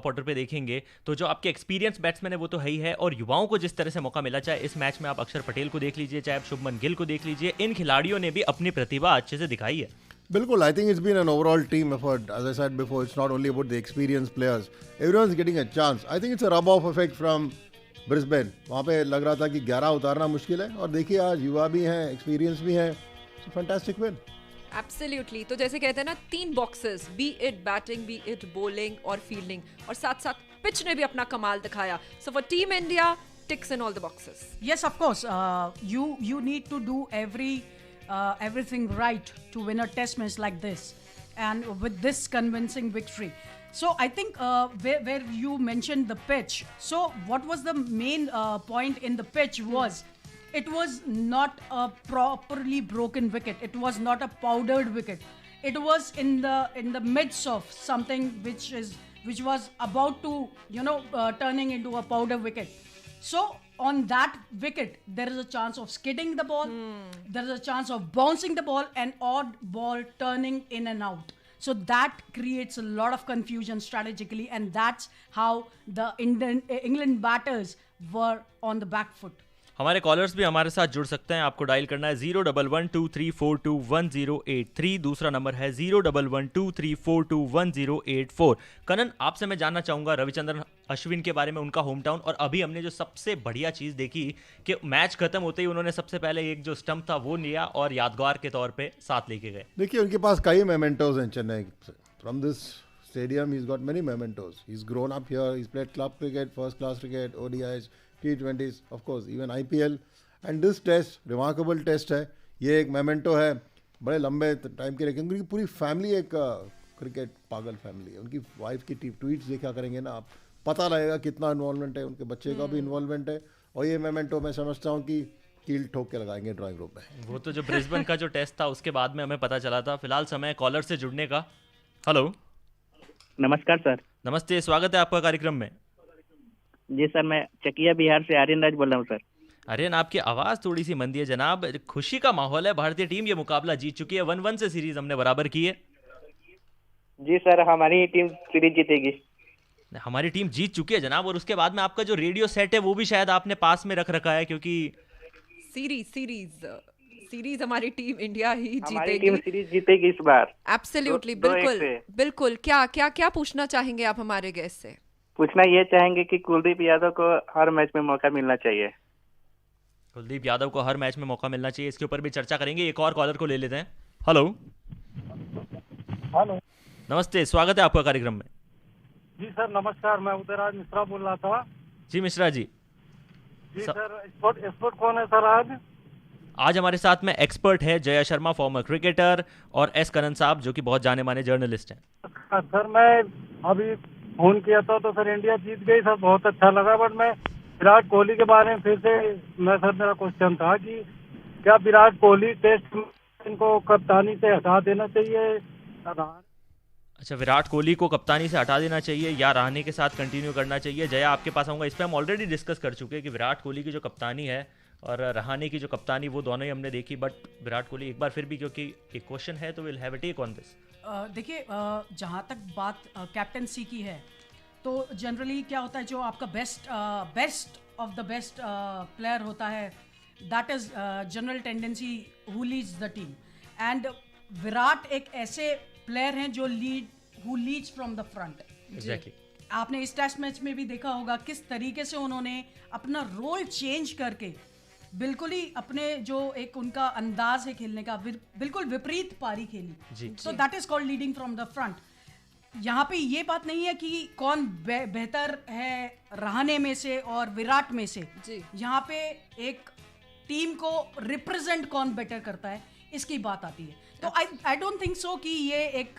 Order पे देखेंगे तो जो आपके एक्सपीरियंस बैट्समैन है वो तो है ही है, और युवाओं को जिस तरह से मौका मिला, चाहे इस मैच में आप अक्षर पटेल को देख लीजिए, चाहे आप शुभमन गिल को देख लीजिए, इन खिलाड़ियों ने भी अपनी प्रतिभा अच्छे से दिखाई है। Bilkul, I think it's been an overall team effort. As I said before, it's not only about the experienced players. Everyone's getting a chance. I think it's a rub-off effect from Brisbane. वहाँ पे लग रहा था कि 11 उतारना मुश्किल है, और देखिए आज युवा भी हैं, एक्सपीरियंस भी हैं. It's a fantastic win. Absolutely. तो जैसे कहते हैं ना, 3 boxes, B it batting, B it bowling और फील्डिंग, और साथ साथ पिच ने भी अपना कमाल दिखाया। So for team India, ticks in all the boxes. Yes, of course. You need to do everything right to win a test match like this, and with this convincing victory. So I think where you mentioned the pitch. So what was the main point in the pitch was, it was not a properly broken wicket. It was not a powdered wicket. It was in the midst of something which was about to turning into a powder wicket. So on that wicket, there is a chance of skidding the ball. There is a chance of bouncing the ball, and odd ball turning in and out. So that creates a lot of confusion strategically, and that's how the England batters were on the back foot. हमारे callers भी हमारे साथ जुड़ सकते हैं। आपको dial करना है 01123421083। दूसरा नंबर है 01123421084। कनन, आपसे मैं जानना चाहूंगा रविचंद्रन अश्विन के बारे में, उनका होम टाउन, और अभी हमने जो सबसे बढ़िया चीज़ देखी कि मैच खत्म होते ही उन्होंने सबसे पहले एक जो स्टंप था वो लिया और यादगार के तौर पे साथ लेके गए। देखिए उनके पास कई मेमेंटोज हैं चेन्नई से. From this stadium he's got many mementos. He's grown up here, he's played club cricket, first class cricket, ODIs, T20s, of course even IPL, and this test remarkable test है. ये एक मेमेंटो है बड़े लंबे टाइम के लिए, क्योंकि पूरी फैमिली एक क्रिकेट पागल फैमिली है. उनकी वाइफ की ट्वीट्स देखा करेंगे ना आप, पता लगेगा कितना इन्वॉल्वमेंट है. उनके बच्चे का भी इन्वॉल्वमेंट है, और ये मेमेंटो मैं समझता हूँ कि कील ठोक के लगाएंगे ड्राइंग रूम में. वो तो जो ब्रिस्बेन का जो टेस्ट था उसके बाद में हमें पता चला था. फिलहाल समय कॉलर से जुड़ने का. हेलो, नमस्कार सर। नमस्ते, स्वागत है आपका कार्यक्रम में। जी सर, मैं चकिया बिहार से आर्यन राज बोल रहा हूँ सर। आर्यन, आपकी आवाज़ थोड़ी सी मंदी है जनाब। खुशी का माहौल है, भारतीय टीम ये मुकाबला जीत चुकी है, 1-1 से सीरीज हमने बराबर की है। जी सर, हमारी टीम सीरीज जीतेगी। हमारी टीम जीत चुकी है जनाब, और उसके बाद में आपका जो रेडियो सेट है वो भी शायद आपने पास में रख रखा है, क्योंकि सीरीज हमारी टीम इंडिया ही जीतेगी। हमारी टीम सीरीज जीतेगी इस बार। एब्सोल्युटली, बिल्कुल। क्या पूछना चाहेंगे आप हमारे गेस्ट से? पूछना ये चाहेंगे कि कुलदीप यादव को हर मैच में मौका मिलना चाहिए। कुलदीप यादव को हर मैच में मौका मिलना चाहिए, इसके ऊपर भी चर्चा करेंगे। एक और कॉलर को ले लेते हैं। हेलो, नमस्ते, स्वागत है आपका कार्यक्रम में। जी सर नमस्कार, मैं उदयराज मिश्रा बोल रहा था। जी मिश्रा जी। जी सर, एक्सपर्ट कौन है सर आज हमारे साथ में एक्सपर्ट है जया शर्मा, फॉर्मर क्रिकेटर, और एस कनन साहब जो कि बहुत जाने माने जर्नलिस्ट हैं। सर मैं अभी फोन किया था तो सर इंडिया जीत गई सर, बहुत अच्छा लगा। बट मैं विराट कोहली के बारे में फिर से मेरा क्वेश्चन था कि क्या विराट कोहली टेस्ट इनको कप्तानी से हटा देना चाहिए? अच्छा, विराट कोहली को कप्तानी से हटा देना चाहिए या रहाणे के साथ कंटिन्यू करना चाहिए? जया, आपके पास आऊँगा। इस पर हम ऑलरेडी डिस्कस कर चुके हैं कि विराट कोहली की जो कप्तानी है और रहाणे की जो कप्तानी, वो दोनों ही हमने देखी, बट विराट कोहली एक बार फिर भी, क्योंकि एक क्वेश्चन है तो will have a take on this. देखिए, जहाँ तक बात कैप्टनसी की है तो जनरली क्या होता है, जो आपका best of the best player होता है, that is general tendency who leads the team, and Virat एक ऐसे प्लेयर हैं जो leads from the front. Exactly. आपने इस टेस्ट मैच में भी देखा होगा किस तरीके से उन्होंने अपना रोल चेंज करके बिल्कुल ही अपने जो एक उनका अंदाज है खेलने का, बिल्कुल विपरीत पारी खेली। So that is called leading from the front. यहाँ पे ये बात नहीं है कि कौन बेहतर है रहाणे में से और विराट में से। यहाँ पे एक टीम को रिप्रेजेंट कौन बेटर करता है, इसकी बात आती है। तो आई डोंट थिंक सो कि ये एक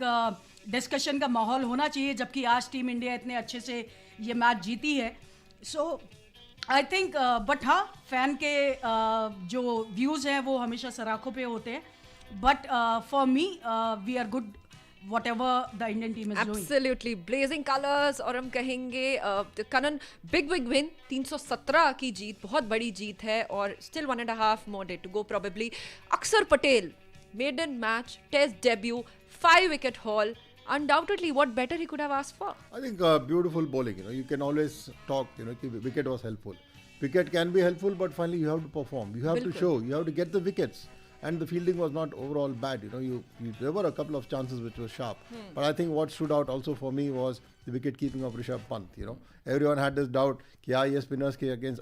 डिस्कशन का माहौल होना चाहिए, जबकि आज टीम इंडिया इतने अच्छे से ये मैच जीती है। सो आई थिंक, बट हाँ, फैन के जो व्यूज़ हैं वो हमेशा सराखों पे होते हैं, but for me we are good whatever the Indian team is doing. Absolutely blazing colors। और हम कहेंगे कनन, बिग विन, 317 की जीत, बहुत बड़ी जीत है, और still 1.5 more day to go probably। अक्षर Patel, maiden match, test debut, 5 wicket haul, Undoubtedly, what better he could have asked for? I think beautiful bowling. You can always talk. Wicket was helpful. Wicket can be helpful, but finally you have to perform. You have to show. You have to get the wickets. And the fielding was not overall bad. There were a couple of chances which were sharp. But I think what stood out also for me was the wicket keeping of Rishabh Pant. Everyone had this doubt कि ये spinners के against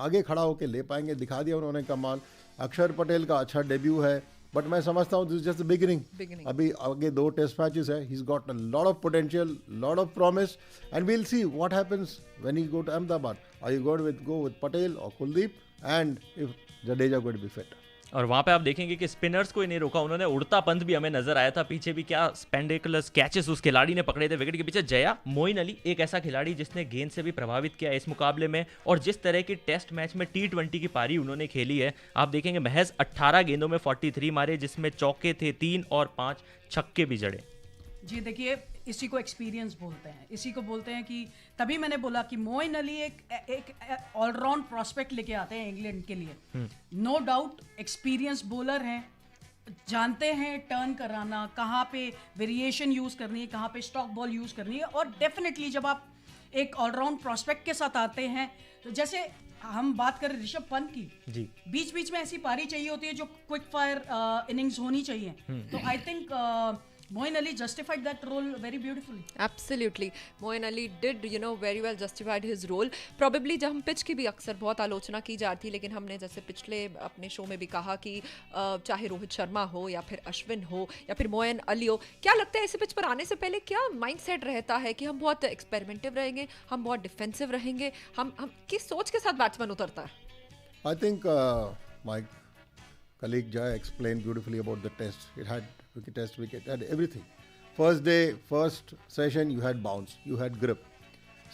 आगे खड़ा होके ले पाएंगे. दिखा दिया उन्होंने कमाल. अक्षर पटेल का अच्छा डेब्यू है. बट मैं समझता हूँ this is just the beginning. अभी आगे 2 टेस्ट मैचेस है. He is got a lot of potential, lot of promise, and we will see what happens when he go to Ahmedabad. Are you go with Patel और Kuldeep, and if Jadeja going to be fit. और वहाँ पे आप देखेंगे कि spinners को ही नहीं रोका उन्होंने. उड़ता पंत भी हमें नजर आया था पीछे भी. क्या स्पेंडिकुलस कैचेस उस खिलाड़ी ने पकड़े थे विकेट के पीछे. जया मोइन अली एक ऐसा खिलाड़ी जिसने गेंद से भी प्रभावित किया इस मुकाबले में. और जिस तरह की टेस्ट मैच में T20 की पारी उन्होंने खेली है, आप देखेंगे महज 18 गेंदों में 43 मारे, जिसमें चौके थे 3 और 5 छक्के भी जड़े. जी देखिए, इसी को एक्सपीरियंस बोलते हैं. इसी को बोलते हैं कि तभी मैंने बोला कि मोइन अली एक ऑलराउंड प्रॉस्पेक्ट लेके आते हैं इंग्लैंड के लिए. नो डाउट एक्सपीरियंस बॉलर हैं, जानते हैं टर्न कराना, कहाँ पे वेरिएशन यूज़ करनी है, कहाँ पे स्टॉक बॉल यूज़ करनी है. और डेफिनेटली जब आप एक ऑलराउंड प्रॉस्पेक्ट के साथ आते हैं, तो जैसे हम बात करें ऋषभ पंत की, जी बीच बीच में ऐसी पारी चाहिए होती है जो क्विक फायर इनिंग्स होनी चाहिए. तो I think Moeen Ali justified that role very beautifully. Absolutely. Moeen Ali did, very well justified his role. Probably जब हम पिच की भी अक्सर बहुत आलोचना की जाती, लेकिन हमने जैसे पिछले अपने शो में भी कहा कि चाहे रोहित शर्मा हो या फिर अश्विन हो या फिर मोइन अली हो, क्या लगता है इस पिच पर आने से पहले क्या माइंडसेट रहता है कि हम बहुत एक्सपेरिमेंटिव रहेंगे, हम बहुत डिफेंसिव रहेंगे, हम किस सोच के साथ बैट्समैन उतरता है? I think my colleague Jai explained beautifully about the test. It had wicket, had everything. First day, first session, you had bounce, you had grip.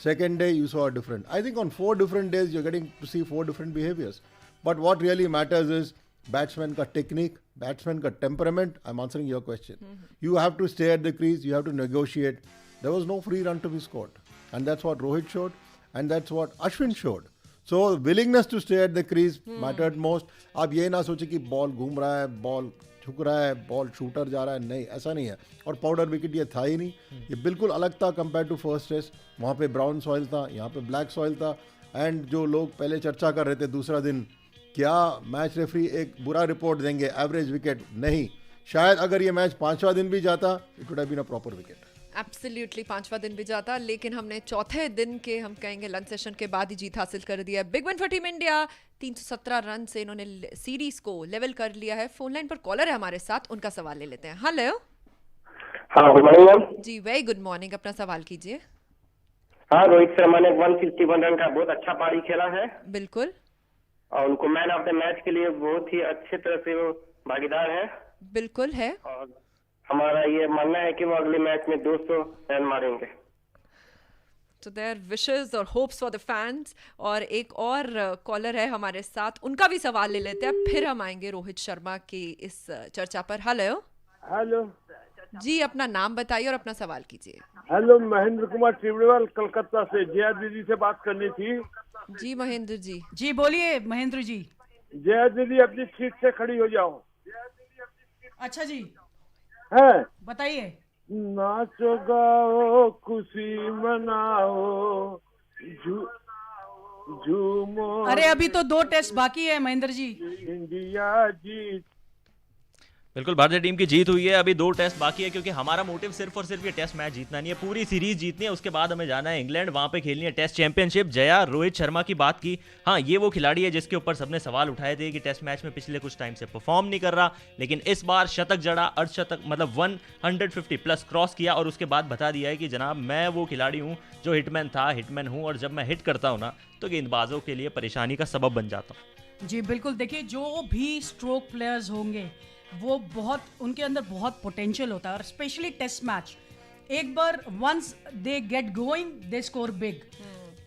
Second day, you saw a different. I think on 4 different days, you're getting to see 4 different behaviors. But what really matters is batsman ka technique, batsman ka temperament. I'm answering your question. You have to stay at the crease, you have to negotiate. There was no free run to be scored. And that's what Rohit showed, and that's what Ashwin showed. So willingness to stay at the crease mattered most. आप ये ना सोचे कि ball घूम रहा है, ball झुक रहा है, बॉल शूटर जा रहा है. नहीं, ऐसा नहीं है. और पाउडर विकेट ये था ही नहीं. ये बिल्कुल अलग था कंपेयर टू फर्स्ट टेस्ट. वहाँ पे ब्राउन सॉइल था, यहाँ पे ब्लैक सॉइल था. एंड जो लोग पहले चर्चा कर रहे थे दूसरा दिन, क्या मैच रेफरी एक बुरा रिपोर्ट देंगे, एवरेज विकेट, नहीं. शायद अगर ये मैच 5वां दिन भी जाता, it would have been a proper wicket. Absolutely 5वां दिन भी जाता, लेकिन हमने चौथे दिन के हम कहेंगे लंच सेशन के बाद ही जीत हासिल कर दिया. Big win for team India. 317 run से इन्होंने सीरीज को लेवल कर लिया है. फोन लाइन पर कॉलर है हमारे साथ, उनका सवाल ले लेते हैं. हेलो. हाँ, गुड मॉर्निंग मैम. जी वेरी गुड मॉर्निंग. अपना सवाल कीजिए. हाँ, रोहित शर्मा ने 161 रन का बहुत अच्छा पारी खेला है. बिल्कुल. और उनको मैन ऑफ द मैच के लिए बहुत ही अच्छे तरह से वो भागीदार है. बिल्कुल है. और हमारा ये मानना है कि वो अगले मैच में 200 रन मारेंगे. तो देयर विशेस और होप्स फॉर द फैंस. और एक और कॉलर है हमारे साथ, उनका भी सवाल ले लेते हैं, फिर हम आएंगे रोहित शर्मा की इस चर्चा पर. हेलो. हेलो जी, अपना नाम बताइए और अपना सवाल कीजिए. हेलो, महेंद्र कुमार त्रिवेल कलकत्ता से. जया दीदी से बात करनी थी. जी महेंद्र जी. जी बोलिए महेंद्र जी. जया दीदी अपनी सीट से खड़ी हो जाओ. अच्छा जी, है बताइए. नाचो गाओ खुशी मनाओ झूमो. अरे अभी तो 2 टेस्ट बाकी है महेंद्र जी. इंडिया जीत. बिल्कुल, भारतीय टीम की जीत हुई है. अभी 2 टेस्ट बाकी है, क्योंकि हमारा मोटिव सिर्फ और सिर्फ ये टेस्ट मैच जीतना नहीं है, पूरी सीरीज जीतनी है. उसके बाद हमें जाना है इंग्लैंड, वहां पे खेलनी है टेस्ट चैंपियनशिप. जया, रोहित शर्मा की बात की. हाँ, ये वो खिलाड़ी है जिसके ऊपर सबने सवाल उठाए थे कि टेस्ट मैच में पिछले कुछ टाइम से परफॉर्म नहीं कर रहा, लेकिन इस बार शतक जड़ा, अर्धशतक, मतलब 150 प्लस क्रॉस किया. और उसके बाद बता दिया है कि जनाब मैं वो खिलाड़ी हूँ जो हिटमैन था, हिटमैन हूँ, और जब मैं हिट करता हूँ ना तो गेंदबाजों के लिए परेशानी का सबब बन जाता हूँ. जी बिल्कुल. देखिए, जो भी स्ट्रोक प्लेयर्स होंगे वो बहुत, उनके अंदर बहुत पोटेंशियल होता है. और स्पेशली टेस्ट मैच, एक बार once they get going they score big.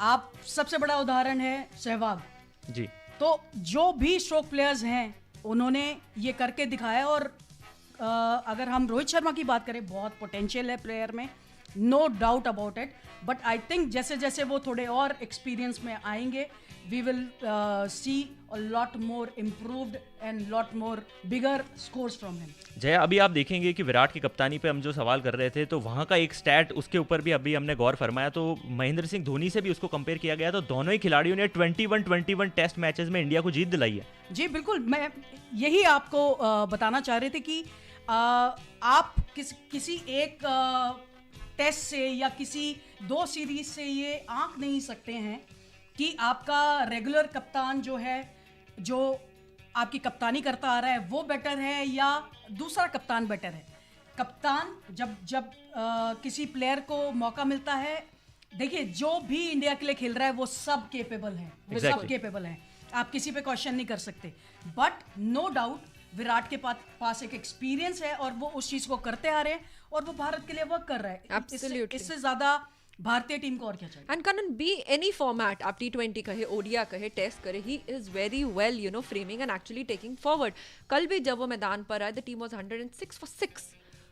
आप सबसे बड़ा उदाहरण है सहवाग जी. तो जो भी स्ट्रोक प्लेयर्स हैं उन्होंने ये करके दिखाया. और अगर हम रोहित शर्मा की बात करें, बहुत पोटेंशियल है प्लेयर में. no doubt about it. But I think जैसे जैसे वो थोड़े और experience में आएंगे, we will see a lot more improved and lot more bigger scores from him. Jaya, अभी आप देखेंगे कि विराट की कप्तानी पे हम जो सवाल कर रहे थे, तो वहाँ का एक स्टैट उसके ऊपर भी अभी हमने गौर फरमाया, तो महेंद्र सिंह धोनी से भी उसको कंपेयर किया गया, तो दोनों ही खिलाड़ियों ने 21 टेस्ट मैचेस में इंडिया को जीत दिलाई है। जी बिल्कुल, मैं यही आपको बताना चाह रहे थे कि आप किसी एक टेस्ट से या किसी 2 सीरीज से ये आंक नहीं सकते हैं कि आपका रेगुलर कप्तान जो है, जो आपकी कप्तानी करता आ रहा है, वो बेटर है या दूसरा कप्तान बेटर है। कप्तान जब किसी प्लेयर को मौका मिलता है, देखिए जो भी इंडिया के लिए खेल रहा है वो सब केपेबल है, वो सब केपेबल है, आप किसी पे क्वेश्चन नहीं कर सकते। बट नो डाउट विराट के पास एक एक्सपीरियंस है और वो उस चीज को करते आ रहे हैं और वो भारत के लिए वर्क कर रहा है। इससे ज्यादा भारतीय टीम को और क्या चाहिए। And can be any format, आप T20 कहे, ओडिया कहे, टेस्ट करे, he is very well you know framing and actually taking forward. कल भी जब वो मैदान पर आए, द टीम वाज 106 for 6,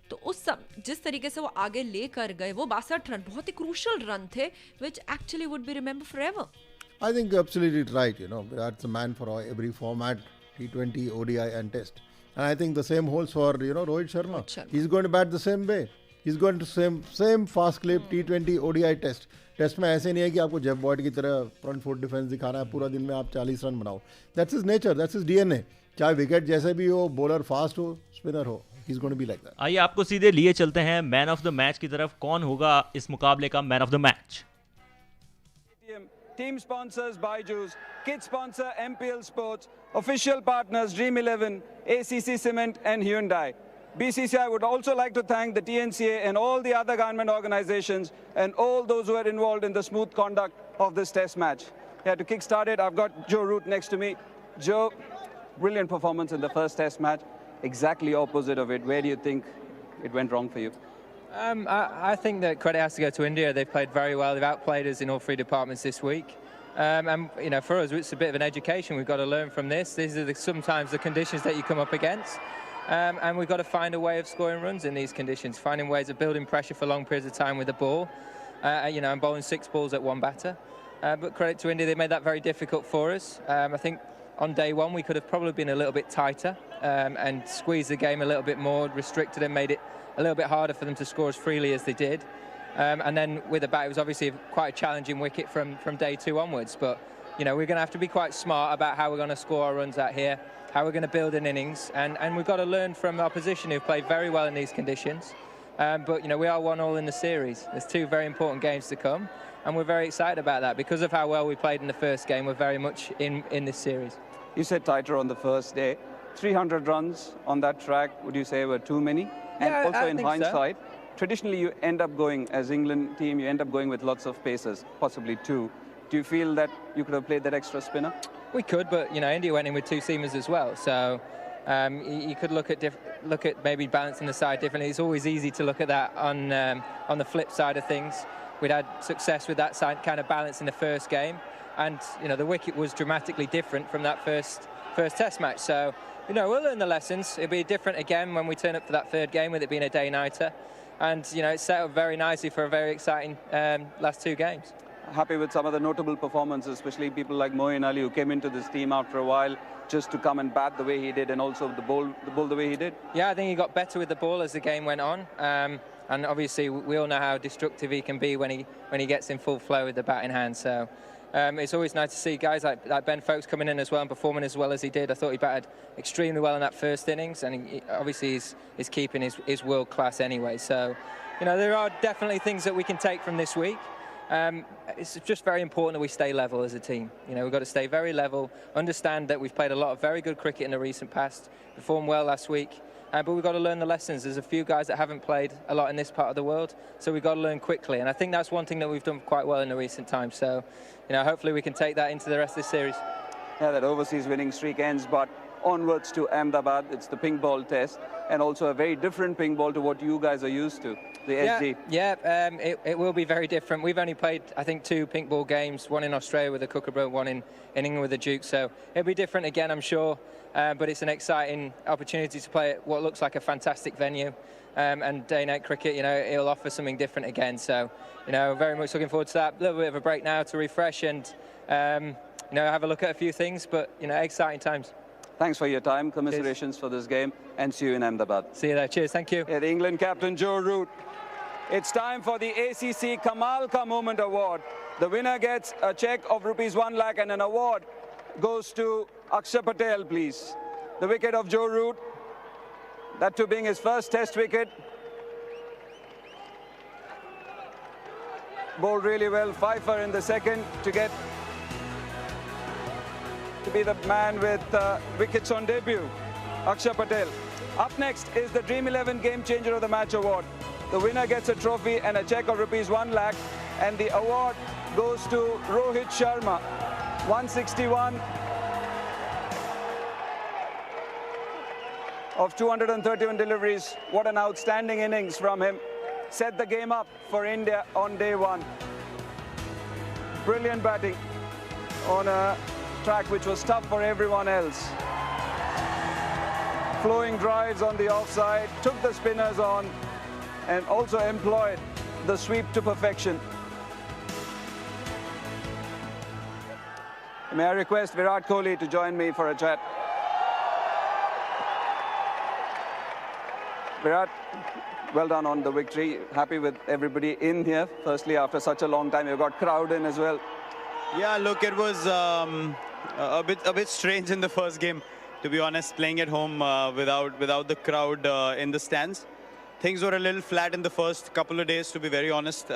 तो उस जिस तरीके से वो आगे लेकर गए, वो 62 रन बहुत ही क्रूशल रन थे, which actually would be remember forever. I think you're absolutely right. You know, Virat's a man for every format, T20, ODI and Test. And I think the same holds for, Rohit Sharma. He's going to bat the same way. He's going to same fast clip, T20, ODI Test. Test में ऐसे नहीं है कि आपको Jeff Boyd की तरह front foot defence दिखाना है, पूरा दिन में आप 40 रन बनाओ। That's his nature, that's his DNA। चाहे विकेट जैसे भी हो, बॉलर फास्ट हो, स्पिनर हो, he is going to be like that. आइए आपको सीधे लिए चलते हैं मैन ऑफ द मैच की तरफ। कौन होगा इस मुकाबले का man of the match? Team sponsors Byju's, kit sponsor MPL Sports, official partners Dream 11, ACC Cement and Hyundai. BCCI would also like to thank the TNCA and all the other government organizations and all those who are involved in the smooth conduct of this test match. Yeah, to kickstart it, I've got Joe Root next to me. Joe, brilliant performance in the first test match. Exactly opposite of it. Where do you think it went wrong for you? I think that credit has to go to India. They've played very well. They've outplayed us in all 3 departments this week. And for us, it's a bit of an education. We've got to learn from this. These are sometimes the conditions that you come up against. And we've got to find a way of scoring runs in these conditions, finding ways of building pressure for long periods of time with the ball. And bowling 6 balls at 1 batter. But credit to India, they made that very difficult for us. I think on day 1 we could have probably been a little bit tighter and squeezed the game a little bit more, restricted and made it a little bit harder for them to score as freely as they did. And then with the bat, it was obviously quite a challenging wicket from day 2 onwards. But, we're going to have to be quite smart about how we're going to score our runs out here, how we're going to build an innings. And we've got to learn from our opposition who've played very well in these conditions. But, we are 1-1 in the series. There's 2 very important games to come. And we're very excited about that. Because of how well we played in the first game, we're very much in this series. You said tighter on the first day. 300 runs on that track, would you say were too many? And Yeah, also I in think hindsight, traditionally you end up going, as England team, you end up going with lots of pacers, possibly 2. Do you feel that you could have played that extra spinner? We could, but India went in with 2 seamers as well. So you could look at maybe balancing the side differently. It's always easy to look at that on the flip side of things. We'd had success with that side kind of balance in the first game, and the wicket was dramatically different from that first test match. So we'll learn the lessons. It'll be different again when we turn up for that 3rd game, with it being a day-nighter. And, it's set up very nicely for a very exciting last 2 games. Happy with some of the notable performances, especially people like Moeen Ali, who came into this team after a while just to come and bat the way he did, and also the bowl the way he did. Yeah, I think he got better with the ball as the game went on. And obviously, we all know how destructive he can be when he gets in full flow with the bat in hand. So it's always nice to see guys like Ben Foakes coming in as well and performing as well as he did. I thought he batted extremely well in that first innings, and obviously he's keeping his world class anyway. So, there are definitely things that we can take from this week. It's just very important that we stay level as a team. We've got to stay very level, understand that we've played a lot of very good cricket in the recent past, performed well last week. But we've got to learn the lessons. There's a few guys that haven't played a lot in this part of the world, so we've got to learn quickly. And I think that's one thing that we've done quite well in the recent times. So, hopefully we can take that into the rest of the series. Yeah, that overseas winning streak ends, but onwards to Ahmedabad. It's the pink ball test, and also a very different pink ball to what you guys are used to, the SG. Yeah, it will be very different. We've only played, I think, 2 pink ball games, one in Australia with the Kookaburra, one in England with the Duke, so it'll be different again, I'm sure, but it's an exciting opportunity to play at what looks like a fantastic venue, and Day Night Cricket, you know, it'll offer something different again, so, you know, very much looking forward to that. A little bit of a break now to refresh and, you know, have a look at a few things, but, you know, exciting times. Thanks for your time, commiserations for this game, and see you in Ahmedabad. See you there, cheers, thank you. The England captain Joe Root. It's time for the ACC Kamal Ka Moment Award. The winner gets a cheque of ₹1 lakh and an award goes to Akshar Patel, please. The wicket of Joe Root, that too being his first test wicket. Bowled really well, Pfeiffer in the second to be the man with wickets on debut, Akshar Patel. Up next is the Dream 11 Game Changer of the Match Award. The winner gets a trophy and a cheque of ₹1 lakh, and the award goes to Rohit Sharma, 161 of 231 deliveries. What an outstanding innings from him. Set the game up for India on day one. Brilliant batting on a track which was tough for everyone else. Flowing drives on the offside, took the spinners on, and also employed the sweep to perfection. May I request Virat Kohli to join me for a chat? Virat, well done on the victory. Happy with everybody in here. Firstly, after such a long time, you got crowd in as well. Yeah, look, it was a bit strange in the first game, to be honest, playing at home without the crowd in the stands. Things were a little flat in the first couple of days, to be very honest.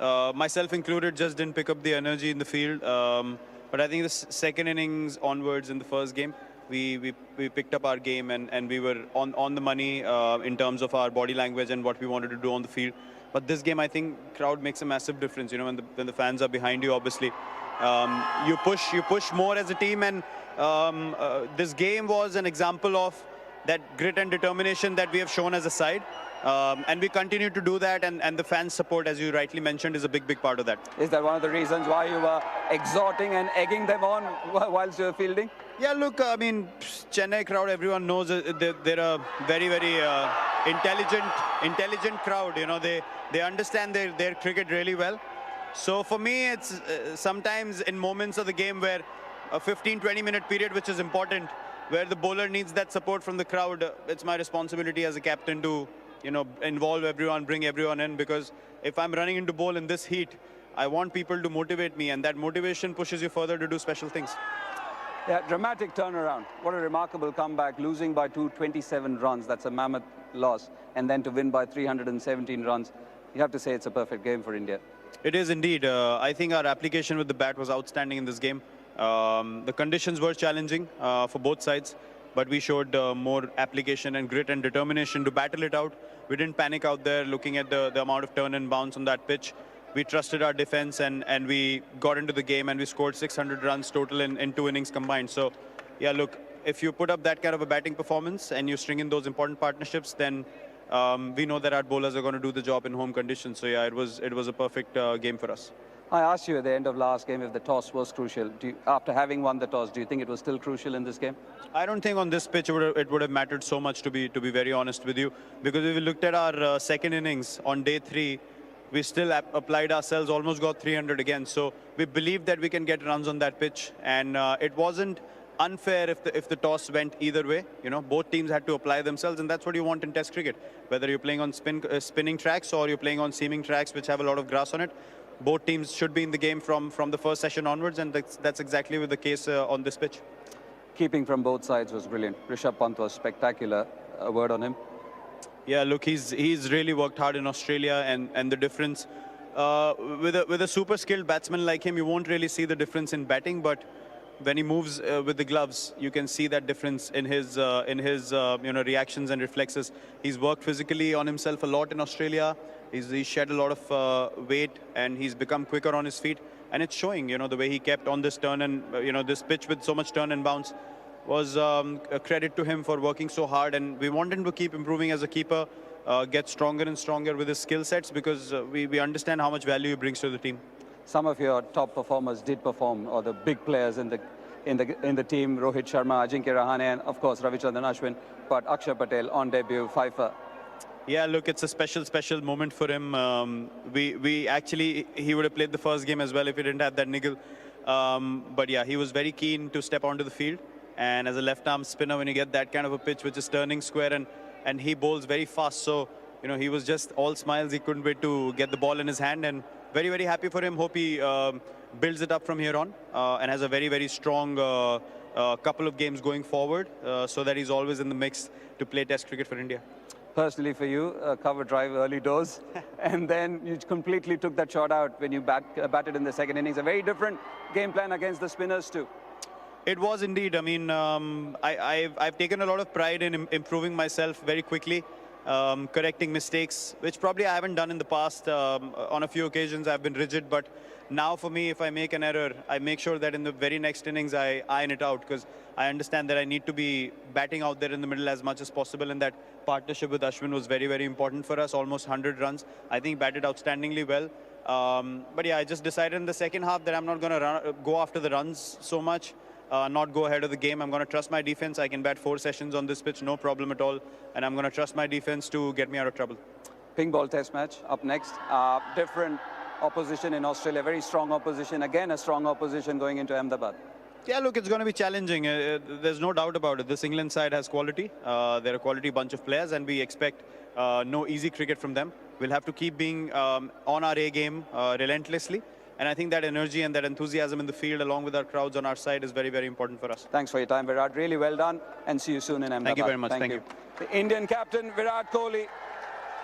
Myself included, just didn't pick up the energy in the field. But I think the second innings onwards in the first game, we picked up our game and we were on the money in terms of our body language and what we wanted to do on the field. But this game, I think, crowd makes a massive difference. You know, when the fans are behind you, obviously, you push more as a team. And this game was an example of that grit and determination that we have shown as a side. And we continue to do that, and the fans' support, as you rightly mentioned, is a big part of that. Is that one of the reasons why you were exhorting and egging them on whilst you were fielding? Yeah, look, I mean, Chennai crowd, everyone knows they're a very, very intelligent crowd. You know, they understand their cricket really well. So for me, it's sometimes in moments of the game where a 15-20 minute period, which is important, where the bowler needs that support from the crowd, it's my responsibility as a captain to, you know, involve everyone, bring everyone in, because if I'm running into bowl in this heat, I want people to motivate me, and that motivation pushes you further to do special things. Yeah, dramatic turnaround. What a remarkable comeback, losing by 227 runs. That's a mammoth loss. And then to win by 317 runs. You have to say it's a perfect game for India. It is indeed. I think our application with the bat was outstanding in this game. The conditions were challenging for both sides, but we showed more application and grit and determination to battle it out. We didn't panic out there looking at the amount of turn and bounce on that pitch. We trusted our defense and we got into the game and we scored 600 runs total in 2 innings combined. So, yeah, look, if you put up that kind of a batting performance and you string in those important partnerships, then we know that our bowlers are going to do the job in home conditions. So, yeah, it was a perfect game for us. I asked you at the end of last game if the toss was crucial. After having won the toss, do you think it was still crucial in this game? I don't think on this pitch it would have mattered so much, to be very honest with you, because if we looked at our second innings on day 3, we still applied ourselves, almost got 300 again. So we believed that we can get runs on that pitch, and it wasn't unfair if the toss went either way. You know, both teams had to apply themselves, and that's what you want in Test cricket. Whether you're playing on spinning tracks or you're playing on seaming tracks which have a lot of grass on it, both teams should be in the game from the first session onwards, and that's exactly the case on this pitch. Keeping from both sides was brilliant. Rishabh Pant was spectacular. A word on him? Yeah, look, he's really worked hard in Australia, and the difference with a super skilled batsman like him, you won't really see the difference in batting, but when he moves with the gloves, you can see that difference in his reactions and reflexes. He's worked physically on himself a lot in Australia. He's shed a lot of weight, and he's become quicker on his feet, and it's showing. You know, the way he kept on this turn and this pitch with so much turn and bounce. was a credit to him for working so hard, and we want him to keep improving as a keeper, get stronger and stronger with his skill sets, because we understand how much value he brings to the team. Some of your top performers did perform, or the big players in the team: Rohit Sharma, Ajinkya Rahane, and of course Ravichandran Ashwin. But Akshar Patel on debut, Pfeiffer. Yeah, look, it's a special moment for him. We actually, he would have played the first game as well if he didn't have that niggle. But yeah, he was very keen to step onto the field. And as a left-arm spinner, when you get that kind of a pitch, which is turning square, and he bowls very fast, so he was just all smiles. He couldn't wait to get the ball in his hand, and very happy for him. Hope he builds it up from here on and has a very strong couple of games going forward, so that he's always in the mix to play Test cricket for India. Personally for you, cover drive early doors, and then you completely took that shot out when you batted in the second innings. A very different game plan against the spinners too. It was indeed. I mean, I've taken a lot of pride in improving myself very quickly, correcting mistakes, which probably I haven't done in the past. On a few occasions, I've been rigid, but now for me, if I make an error, I make sure that in the very next innings, I iron it out, because I understand that I need to be batting out there in the middle as much as possible, and that partnership with Ashwin was very important for us. Almost 100 runs. I think batted outstandingly well. But yeah, I just decided in the second half that I'm not going to go after the runs so much. Not go ahead of the game. I'm going to trust my defense. I can bat 4 sessions on this pitch, no problem at all. And I'm going to trust my defense to get me out of trouble. Pink ball test match up next. Different opposition in Australia, very strong opposition. Again, a strong opposition going into Ahmedabad. Yeah, look, it's going to be challenging. There's no doubt about it. This England side has quality. They're a quality bunch of players, and we expect no easy cricket from them. We'll have to keep being on our A game relentlessly. And I think that energy and that enthusiasm in the field, along with our crowds on our side, is very important for us. Thanks for your time, Virat. Really well done, and see you soon in Ahmedabad. Thank you very much. Thank you. The Indian captain, Virat Kohli.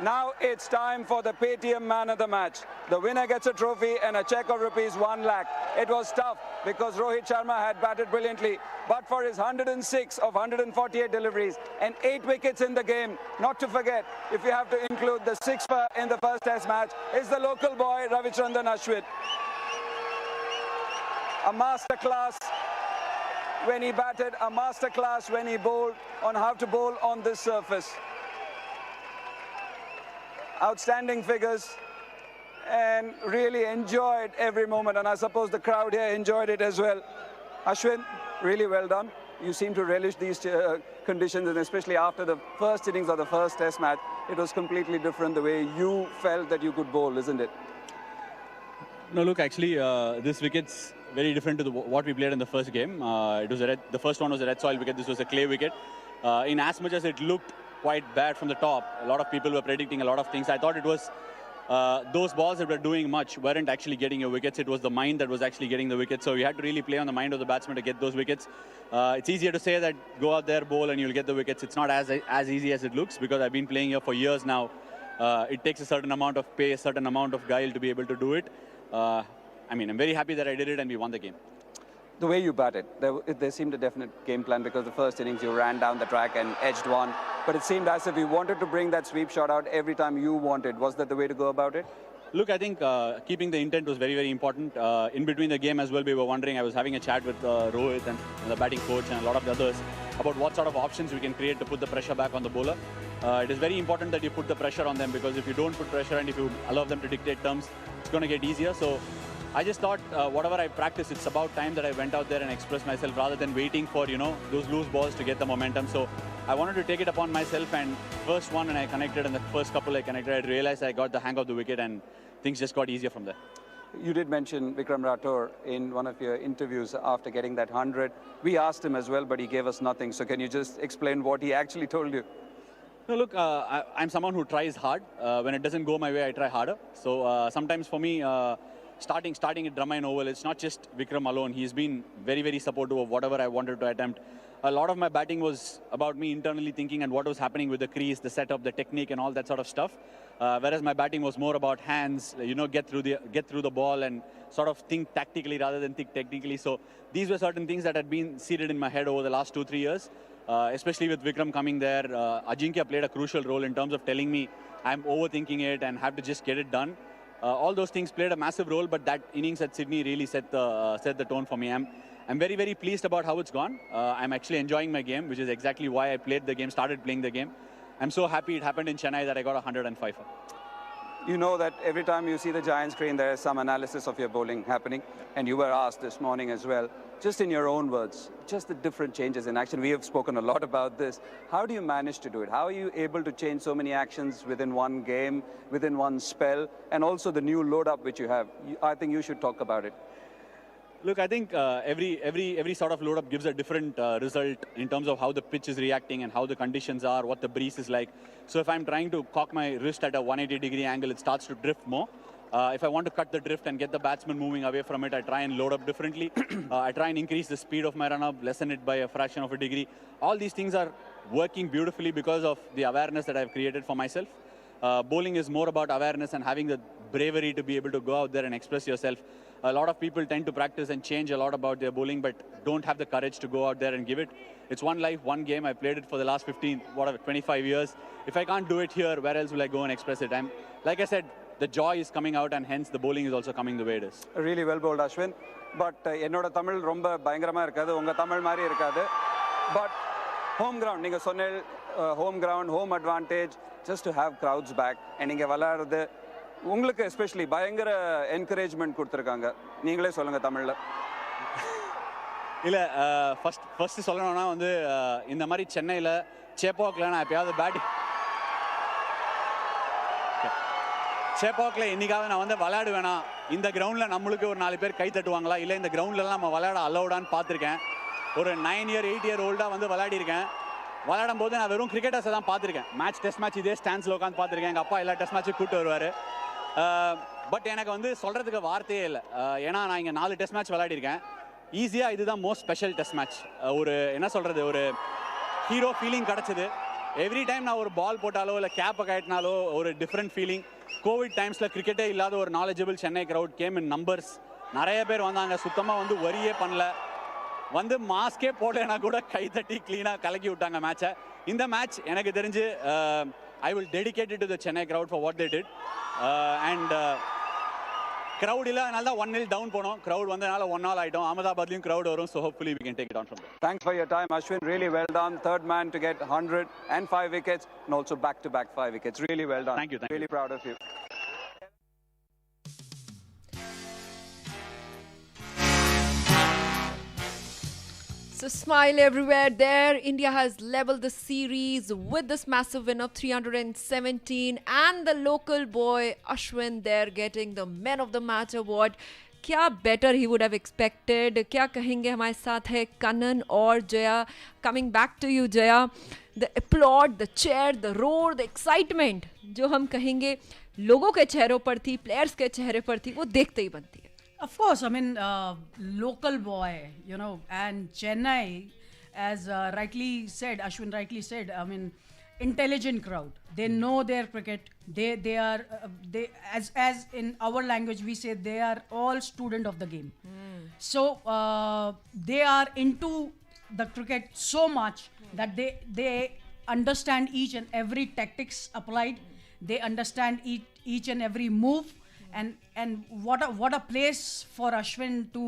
Now it's time for the Paytm Man of the Match. The winner gets a trophy and a cheque of ₹1 lakh. It was tough because Rohit Sharma had batted brilliantly, but for his 106 of 148 deliveries and 8 wickets in the game, not to forget, if you have to include the 6 in the first test match, is the local boy Ravichandran Ashwin. A masterclass when he batted, a masterclass when he bowled on how to bowl on this surface. Outstanding figures, and really enjoyed every moment, and I suppose the crowd here enjoyed it as well. Ashwin, really well done. You seem to relish these conditions, and especially after the first innings of the first test match, it was completely different the way you felt that you could bowl, isn't it? No, look, actually, this wicket's very different to what we played in the first game. It was the first one was a red soil wicket. This was a clay wicket. In as much as it looked quite bad from the top, a lot of people were predicting a lot of things. I thought it was those balls that were doing much weren't actually getting your wickets. It was the mind that was actually getting the wickets. So you had to really play on the mind of the batsman to get those wickets. It's easier to say that go out there, bowl, and you'll get the wickets. It's not as easy as it looks, because I've been playing here for years now. It takes a certain amount of pace, a certain amount of guile to be able to do it. I mean, I'm very happy that I did it and we won the game. The way you batted, there seemed a definite game plan, because the first innings you ran down the track and edged one. But it seemed as if you wanted to bring that sweep shot out every time you wanted. Was that the way to go about it? Look, I think keeping the intent was very important. In between the game as well, we were wondering, I was having a chat with Rohit and the batting coach and a lot of the others about what sort of options we can create to put the pressure back on the bowler. It is very important that you put the pressure on them, because if you don't put pressure and if you allow them to dictate terms, it's going to get easier. So I just thought whatever I practiced, it's about time that I went out there and expressed myself rather than waiting for, those loose balls to get the momentum. So I wanted to take it upon myself, and first one, and I connected, and the first couple I connected, I realized I got the hang of the wicket, and things just got easier from there. You did mention Vikram Rathore in one of your interviews after getting that 100. We asked him as well, but he gave us nothing. So can you just explain what he actually told you? No, look, I'm someone who tries hard. When it doesn't go my way, I try harder. So sometimes for me, starting at Drumline Oval, it's not just Vikram alone. He's been very supportive of whatever I wanted to attempt. A lot of my batting was about me internally thinking and what was happening with the crease, the setup, the technique, and all that sort of stuff. Whereas my batting was more about hands, get through the ball and sort of think tactically rather than think technically. So these were certain things that had been seeded in my head over the last 2-3 years. Especially with Vikram coming there, Ajinkya played a crucial role in terms of telling me I'm overthinking it and have to just get it done. All those things played a massive role, but that innings at Sydney really set the tone for me. I'm very, very pleased about how it's gone. I'm actually enjoying my game, which is exactly why I started playing the game. I'm so happy it happened in Chennai that I got 105. You know that every time you see the giant screen, there is some analysis of your bowling happening. And you were asked this morning as well, just in your own words, just the different changes in action. We have spoken a lot about this. How do you manage to do it? How are you able to change so many actions within one game, within one spell, and also the new load up which you have? I think you should talk about it. Look, I think every sort of load-up gives a different result in terms of how the pitch is reacting and how the conditions are, what the breeze is like. So if I'm trying to cock my wrist at a 180-degree angle, it starts to drift more. If I want to cut the drift and get the batsman moving away from it, I try and load up differently. I try and increase the speed of my run-up, lessen it by a fraction of a degree. All these things are working beautifully because of the awareness that I've created for myself. Bowling is more about awareness and having the bravery to be able to go out there and express yourself. A lot of people tend to practice and change a lot about their bowling, but don't have the courage to go out there and give it. It's one life, one game. I played it for the last 25 years. If I can't do it here, where else will I go and express it? Like I said, the joy is coming out, and hence the bowling is also coming the way it is. Really well bowled, Ashwin. But என்னோட தமிழ் ரொம்ப பயங்கரமா இருக்காது, உங்க தமிழ் மாதிரி இருக்காது. But home ground, நீங்க சொன்ன home ground, home advantage, just to have crowds back, and நீங்க விளையாடுறது உங்களுக்கு எஸ்பெஷலி பயங்கர என்கரேஜ்மெண்ட் கொடுத்துருக்காங்க. நீங்களே சொல்லுங்க தமிழ்ல. இல்லை, ஃபர்ஸ்ட் சொல்லணும்னா வந்து இந்த மாதிரி சென்னையில் சேப்பாக்கில் நான் எப்பயாவது சேப்பாக்கில் என்னைக்காவது நான் வந்து விளையாடுவேனா, இந்த கிரவுண்டில் நம்மளுக்கு ஒரு 4 பேர் கை தட்டுவாங்களா, இல்லை இந்த கிரவுண்ட்லலாம் நம்ம விளையாட அலௌடான்னு பார்த்துருக்கேன். ஒரு 9 இயர் 8 இயர் ஓல்டாக வந்து விளையாடிருக்கேன். விளையாடும் போது நான் வெறும் கிரிக்கெட்டர்ஸை தான் பார்த்துருக்கேன். டெஸ்ட் மேட்ச் இதே ஸ்டாண்ட்ஸில் உட்காந்து பார்த்துருக்கேன். எங்கள் அப்பா எல்லா டெஸ்ட் மேட்ச்சும் கூப்பிட்டு வருவார். பட் எனக்கு வந்து சொல்கிறதுக்கு வார்த்தையே இல்லை. ஏன்னா நான் இங்கே 4 டெஸ்ட் மேட்ச் விளையாடிருக்கேன். ஈஸியாக இதுதான் மோஸ்ட் ஸ்பெஷல் டெஸ்ட் மேட்ச். ஒரு என்ன சொல்கிறது, ஒரு ஹீரோ ஃபீலிங் கிடச்சிது. எவ்ரி டைம் நான் ஒரு பால் போட்டாலோ இல்லை கேப்பை கட்டினாலோ ஒரு டிஃப்ரெண்ட் ஃபீலிங். கோவிட் டைம்ஸில் கிரிக்கெட்டே இல்லாத ஒரு நாலேஜபிள் சென்னை க்ரௌட் கேம் இன் நம்பர்ஸ். நிறைய பேர் வந்தாங்க, சுத்தமாக வந்து வரியே பண்ணல. வந்து மாஸ்கே போடலைன்னா கூட கை தட்டி க்ளீனாக கலக்கி விட்டாங்க மேட்சை. இந்த மேட்ச் எனக்கு தெரிஞ்சு I will dedicate it to the Chennai crowd for what they did. And crowd இல்ல, அதனால தான் 1-0 டவுன் போனோம். crowd வந்தனால 1-0 ஆயிட்டோம். அகமதாபாத்லயும் crowd வரும். So hopefully we can take it on from there. Thanks for your time, Ashwin. Really well done. Third man to get 100 and 5 wickets, and also back-to-back 5 wickets. Really well done. Thank you. Really proud of you. So smile everywhere there. India has leveled the series with this massive win of 317, and the local boy Ashwin there getting the Man of the Match award. क्या better he would have expected. क्या कहेंगे, हमारे साथ है Kannan और Jaya. Coming back to you, Jaya. The applaud, the cheer, the roar, the excitement जो हम कहेंगे लोगों के चेहरों पर थी, प्लेयर्स के चेहरे पर थी, वो देखते ही बनती है. Of course, I mean, local boy, you know, and Chennai, as Ashwin rightly said, I mean, intelligent crowd. They know their cricket. They are as in our language we say they are all student of the game. So they are into the cricket so much that they understand each and every tactics applied. They understand each and every move. And what a place for Ashwin to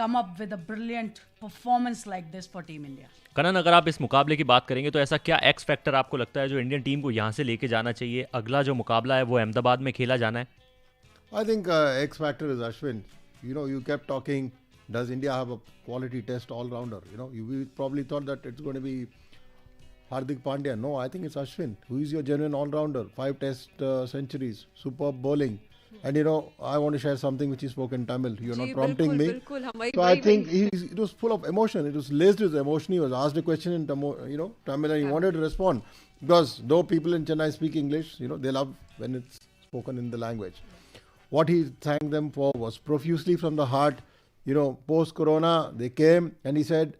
come up with a brilliant performance like this for Team India. Kanan, अगर आप इस मुकाबले की बात करेंगे तो ऐसा क्या एक्स फैक्टर आपको लगता है जो इंडियन टीम को यहाँ से लेके जाना चाहिए? अगला जो मुकाबला है वो अहमदाबाद में खेला जाना है. I think X factor is Ashwin. You know, you kept talking, does India have a quality test all-rounder? You know, you probably thought that it's going to be Hardik Pandya. No, I think it's Ashwin, who is your genuine all-rounder. 5 test centuries, superb bowling. And you know, I want to share something which he spoke in Tamil. You're not prompting me. So I think it was full of emotion. It was laced with emotion. He was asked a question in Tamil and he wanted to respond. Because though people in Chennai speak English, you know, they love when it's spoken in the language. What he thanked them for was profusely from the heart. You know, post-corona, they came and he said,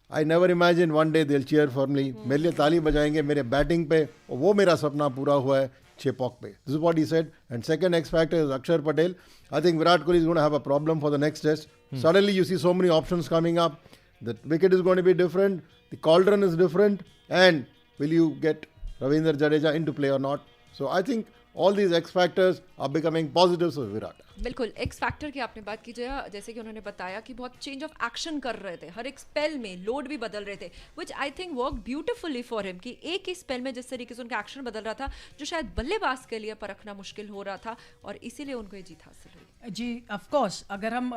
I never imagined one day they'll cheer for me. मेरे लिए ताली बजाएंगे मेरे batting पे, और वो मेरा सपना पूरा हुआ है Chepauk पे. This is what he said. And second X factor is Akshar Patel. I think Virat Kohli is going to have a problem for the next test. Suddenly you see so many options coming up. The wicket is going to be different. The cauldron is different. And will you get Ravindra Jadeja into play or not? So I think all these X factors are becoming positives for Virat. बिल्कुल x factor की आपने बात की जैसे कि उन्होंने बताया कि बहुत चेंज ऑफ एक्शन कर रहे थे, हर एक स्पेल में लोड भी बदल रहे थे, which I think work beautifully for him कि एक ही स्पेल में जिस तरीके से उनका एक्शन बदल रहा था जो शायद बल्लेबाज के लिए परखना मुश्किल हो रहा था और इसीलिए उनको ये जीत हासिल हुई। जी ऑफ कोर्स अगर हम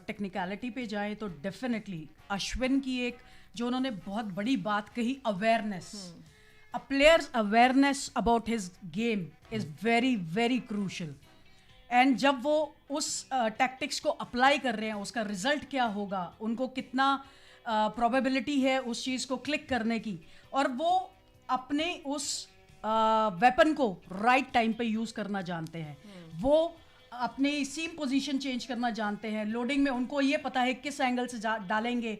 टेक्निकलिटी पे जाएं तो डेफिनेटली अश्विन की एक जो उन्होंने बहुत बड़ी बात कही, awareness, a players awareness about his game is very very crucial. And जब वो उस टैक्टिक्स को अप्लाई कर रहे हैं उसका रिजल्ट क्या होगा, उनको कितना प्रोबेबिलिटी है उस चीज़ को क्लिक करने की, और वो अपने उस वेपन को राइट टाइम पे यूज़ करना जानते हैं, वो अपनी सीम पोजीशन चेंज करना जानते हैं, लोडिंग में उनको ये पता है किस एंगल से डालेंगे,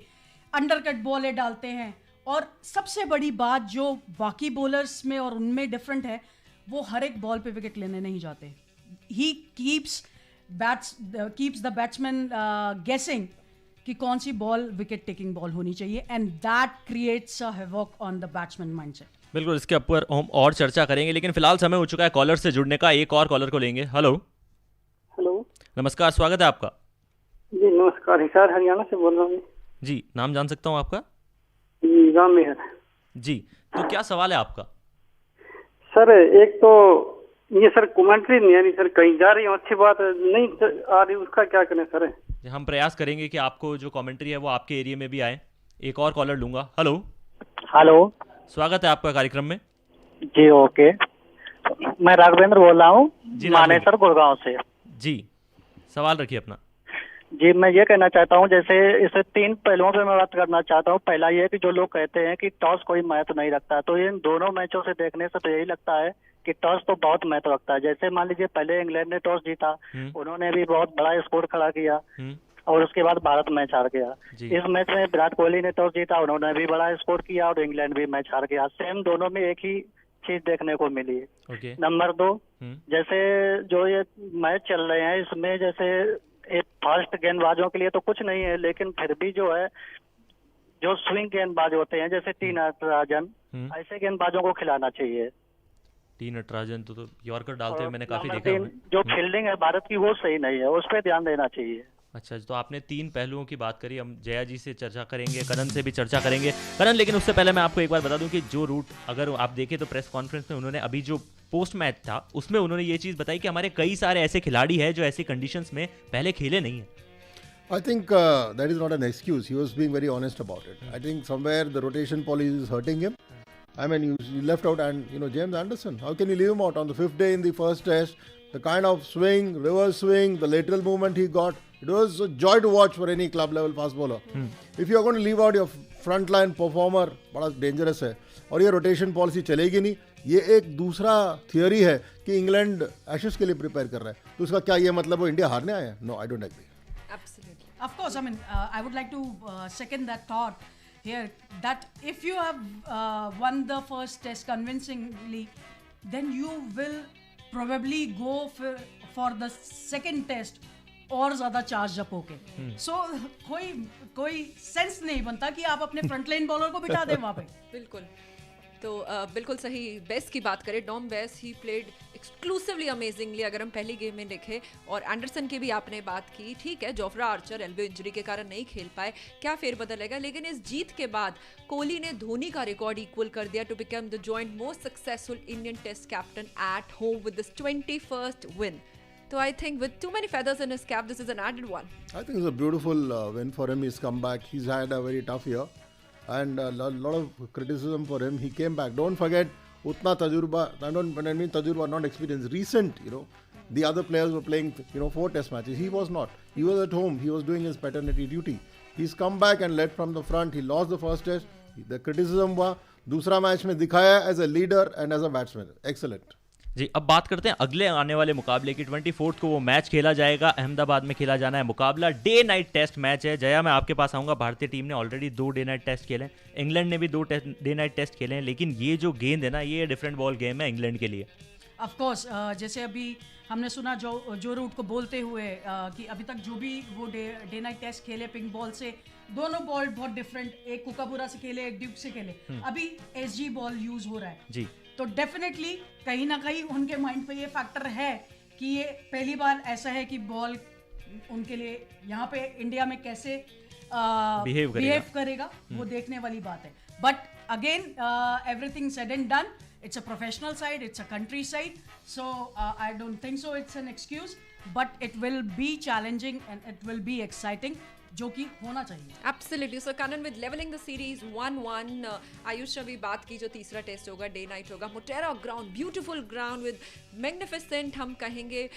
अंडरकट बॉल डालते हैं, और सबसे बड़ी बात जो बाकी बॉलर्स में और उनमें डिफरेंट है, वो हर एक बॉल पे विकेट लेने नहीं जाते। He keeps the batsman guessing कि कौन सी बॉल विकेट टेकिंग बॉल होनी चाहिए, and that creates a havoc on the batsman mindset. बिल्कुल, इसके ऊपर हम और चर्चा करेंगे, लेकिन फिलहाल समय हो चुका है कॉलर से जुड़ने का। एक और कॉलर को लेंगे। हेलो हेलो, नमस्कार, स्वागत है आपका। जी नमस्कार, हिसार हरियाणा से बोल रहा हूँ जी। नाम जान सकता हूँ आपका? जी राम मेहर जी। तो क्या सवाल है आपका? सर एक तो ये सर कमेंट्री नहीं आ रही सर, कहीं जा रही हूँ, अच्छी बात नहीं आ रही, उसका क्या करें सर? हम प्रयास करेंगे कि आपको जो कमेंट्री है वो आपके एरिया में भी आए। एक और कॉलर लूंगा। हेलो हेलो, स्वागत है आपका कार्यक्रम में। जी ओके, मैं राघवेंद्र बोल रहा हूँ मानेसर गुड़गांव से। जी, सवाल रखिए अपना। जी मैं ये कहना चाहता हूँ, जैसे इसे 3 पहलुओं पे मैं बात करना चाहता हूँ। पहला ये कि जो लोग कहते हैं कि टॉस कोई महत्व नहीं रखता, तो इन दोनों मैचों से देखने से तो यही लगता है कि टॉस तो बहुत महत्व रखता है। जैसे मान लीजिए पहले इंग्लैंड ने टॉस जीता, उन्होंने भी बहुत बड़ा स्कोर खड़ा किया, और उसके बाद भारत मैच हार गया। इस मैच में विराट कोहली ने टॉस जीता, उन्होंने भी बड़ा स्कोर किया, और इंग्लैंड भी मैच हार गया। सेम दोनों में एक ही चीज देखने को मिली है। नंबर 2, जैसे जो ये मैच चल रहे हैं इसमें जैसे एक फास्ट गेंदबाजों के लिए तो कुछ नहीं है, लेकिन फिर भी जो है जो स्विंग गेंदबाज होते हैं जैसे टी नटराजन, ऐसे गेंदबाजों को खिलाना चाहिए। टी नटराजन तो यॉर्कर डालते हैं, मैंने काफी देखा है। जो फील्डिंग है भारत की वो सही नहीं है, उस पर ध्यान देना चाहिए। अच्छा, तो आपने 3 पहलुओं की बात करी। हम जया जी से चर्चा करेंगे, करण से भी चर्चा करेंगे। करण, लेकिन उससे पहले मैं आपको एक बार बता दूं कि जो रूट अगर आप देखें तो प्रेस कॉन्फ्रेंस में उन्होंने अभी जो पोस्ट मैच था उसमें उन्होंने ये चीज़ बताई कि हमारे कई सारे ऐसे खिलाड़ी हैं जो ऐसी कंडीशंस में पहले खेले नहीं है। I think that is not an excuse. He was being very honest about it. I think somewhere the rotation policy is hurting him. I mean, you left out, and James Anderson. How can you leave him out on the 5th day in the first test? The kind of swing, reverse swing, the lateral movement he got, it was a joy to watch for any club level fast bowler. If you are going to leave out your front line performer, बड़ा dangerous है, और ये rotation policy चलेगी नहीं। ये एक दूसरा theory है कि इंग्लैंड एशेस के लिए प्रिपेयर कर रहा है, तो उसका क्या ये मतलब वो इंडिया हारने आया? No, I don't agree. Absolutely. Of course, I mean, I would like to second that thought here, that if you have won the first test convincingly, then you will probably go for the second test और ज़्यादा charge up होके। सो कोई sense नहीं बनता कि आप अपने frontline bowler को बिठा दें वहाँ पे। बिल्कुल, तो बिल्कुल सही। बेस्ट की बात करें, Dom Bess, he played exclusively amazingly अगर हम पहली गेम में देखें। और एंडरसन की भी आपने बात की, ठीक है जोफ्रा आर्चर एल्बो इंजरी के कारण नहीं खेल पाए, क्या फेरबदल है, लेकिन इस जीत के बाद कोहली ने धोनी का रिकॉर्ड इक्वल कर दिया to become the joint most successful Indian test captain at home with this 21st win. So I think with too many feathers in his cap, this is an added one. I think it's a beautiful win for him. He's come back. He's had a very tough year, and a lot of criticism for him. He came back. Don't forget, utna tajurba. I mean tajurba, not experience. Recent, the other players were playing, 4 test matches. He was not. He was at home. He was doing his paternity duty. He's come back and led from the front. He lost the first test. The criticism was दूसरा match में दिखाया as a leader and as a batsman. Excellent. जी, अब बात करते हैं अगले आने वाले मुकाबले की। 24 को वो मैच खेला जाएगा, अहमदाबाद में खेला जाना है मुकाबला। डे नाइट टेस्ट मैच है। जया, मैं आपके पास आऊँगा। भारतीय टीम ने ऑलरेडी 2 डे नाइट टेस्ट खेले हैं, इंग्लैंड ने भी 2 डे नाइट टेस्ट खेले हैं, लेकिन ये जो गेंद है ना, ये डिफरेंट बॉल गेम है इंग्लैंड के लिए। ऑफ कोर्स, जैसे अभी हमने सुना जो रूट को बोलते हुए कि अभी तक जो भी वो डे नाइट टेस्ट खेले पिंक बॉल से, दोनों बॉल बहुत डिफरेंट, एक कुकापुरा से खेले, एक ड्यूक से खेले, अभी एसजी बॉल यूज हो रहा है जी। तो डेफिनेटली कहीं ना कहीं उनके माइंड पे ये फैक्टर है कि ये पहली बार ऐसा है कि बॉल उनके लिए यहाँ पे इंडिया में कैसे बिहेव करेगा वो देखने वाली बात है. But again everything said and done, it's a professional side, it's a country side, so I don't think so it's an excuse, but it will be challenging and it will be exciting, जो कि होना चाहिए. Absolutely. So Kanan, with leveling the series 1-1, Ayush अभी बात की जो तीसरा test होगा डे नाइट होगा, Motera ground, beautiful ground with magnificent हम कहेंगे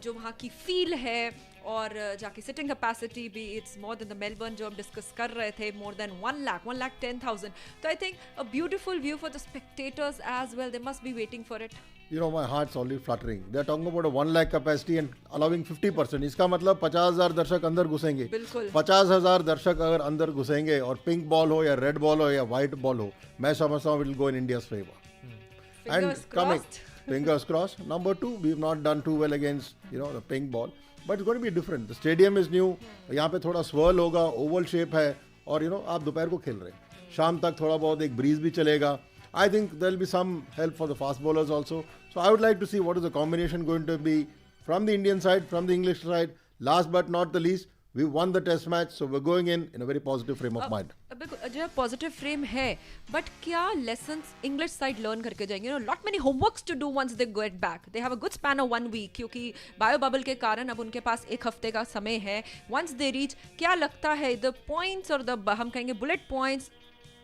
जो वहाँ की फील है और जाके सिटिंग कैपेसिटी भी it's more than the Melbourne जो हम डिस्कस कर रहे थे, मोर देन 1,10,000. तो I think a beautiful view for the spectators as well. They must be waiting for it. You know, my heart's already fluttering. They're talking about a 1 lakh capacity and allowing 50%. इसका मतलब 50,000 दर्शक अंदर घुसेंगे. 50,000 दर्शक अगर अंदर घुसेंगे और pink ball हो या रेड बॉल हो या व्हाइट बॉल हो, मैं समझता हूँ it will go in India's favor. Fingers crossed. Fingers crossed. Number 2, we've not done too well against the pink ball, but it's going to be different. The stadium is new. यहाँ पे थोड़ा swirl होगा, oval shape है और आप दोपहर को खेल रहे हैं. शाम तक थोड़ा बहुत एक breeze भी चलेगा. I think there will be some help for the fast bowlers also. So I would like to see what is the combination going to be from the Indian side, from the English side. Last but not the least, we won the test match, so we're going in a very positive frame of mind. जो positive frame है, but क्या lessons English side learn करके जाएंगे? Lot many homeworks to do once they get back. They have a good span of 1 week, क्योंकि bio bubble के कारण अब उनके पास 1 हफ्ते का समय है. वंस दे रीच, क्या लगता है द पॉइंट्स और द हम कहेंगे bullet points,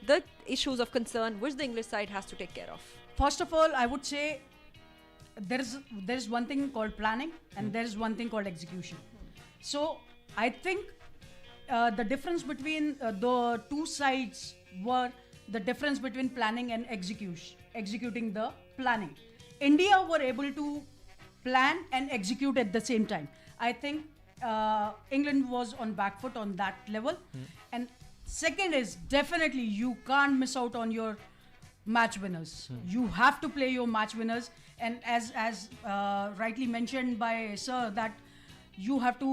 the issues of concern which the English side has to take care of? First of all, I would say there is one thing called planning and there is one thing called execution. So I think the difference between the two sides were the difference between planning and executing the planning. India were able to plan and execute at the same time. I think England was on back foot on that level. And second is definitely you can't miss out on your match winners. You have to play your match winners, and as rightly mentioned by sir, that you have to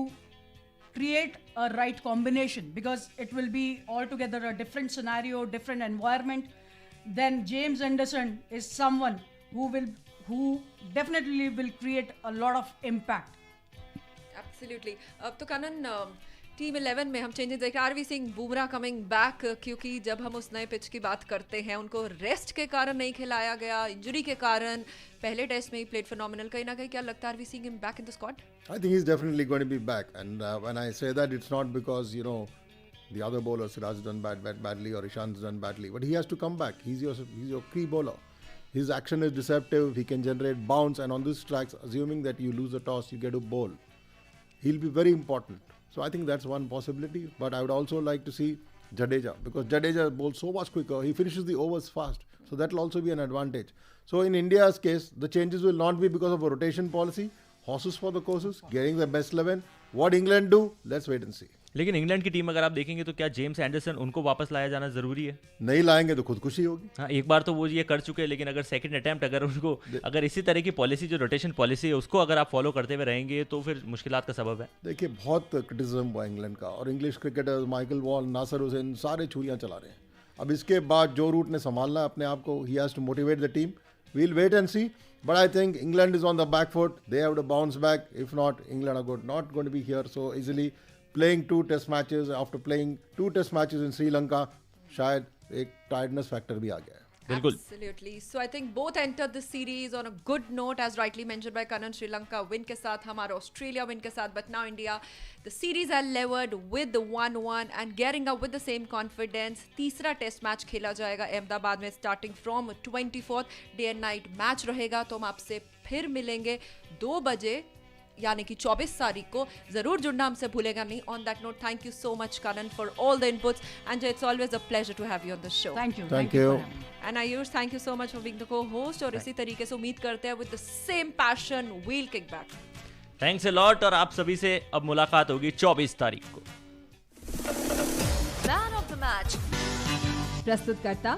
create a right combination, because it will be altogether a different scenario, different environment. Then James Anderson is someone who definitely will create a lot of impact. Absolutely. अब तो कानन team 11 में हम changes देख रहे हैं. RV Singh, Bumrah coming back, क्योंकि जब हम उस नए पिच की बात करते हैं उनको रेस्ट के कारण नहीं खिलाया गया, इंजरी के कारण. पहले टेस्ट में ही प्लेड फिनोमिनल. कहीं ना कहीं क्या लगता है RV Singh him back in the squad? I think he's definitely going to be back, and when I say that, it's not because the other bowlers, Siraj done badly or Ishant's done badly, but he has to come back. He's your key bowler. His action is deceptive. He can generate bounce, and on this tracks, assuming that you lose the toss, you get a bowl, he'll be very important. So I think that's one possibility. But I would also like to see Jadeja, because Jadeja bowls so much quicker. He finishes the overs fast. So that will also be an advantage. So in India's case, the changes will not be because of a rotation policy. Horses for the courses, getting the best 11. What England do, let's wait and see. लेकिन England की team अगर आप देखेंगे तो क्या James Anderson उनको वापस लाया जाना जरूरी है? नहीं लाएंगे तो खुदकुशी होगी. हाँ, एक बार तो वो ये कर चुके हैं, लेकिन अगर सेकंड अटेम्प्ट अगर इसी तरह की पॉलिसी जो रोटेशन पॉलिसी है उसको अगर आप फॉलो करते हुए रहेंगे तो फिर मुश्किलात का सबब है. देखिए, बहुत क्रिटिसिज्म हुआ इंग्लैंड का, और English cricketers Michael Vaughan, Nasser Hussain सारे छुरियां चला रहे हैं. अब इसके बाद जो रूट ने संभालना है अपने आप को, he has to motivate the team. We'll wait and see. But I think England is on the back foot. They have to bounce back. If not, England are not going to be here so easily. Playing 2 test matches, after playing 2 test matches in Sri Lanka, शायद एक tiredness factor भी आ गया है. Absolutely. So I think both entered the series on a good note, as rightly mentioned by Kanan. Sri Lanka win के साथ, हमारा Australia win के साथ, but now India, the series are levered with the 1-1 and gearing up with the same confidence. तीसरा test match खेला जाएगा अहमदाबाद में starting from 24th. Day and night match रहेगा, तो हम आपसे फिर मिलेंगे 2 बजे, यानी कि 24 तारीख को. जरूर जुड़ना हमसे भूलेगा नहीं. On that note, thank you so much Kanan for all the inputs, and it's always a pleasure to have you on the show. Thank you. And Ayush, thank you so much for being the co-host. और इसी तरीके से उम्मीद करते हैं with the same passion we'll kick back. Thanks a lot. और आप सभी से अब मुलाकात होगी 24 तारीख को. मैन ऑफ द मैच प्रस्तुत करता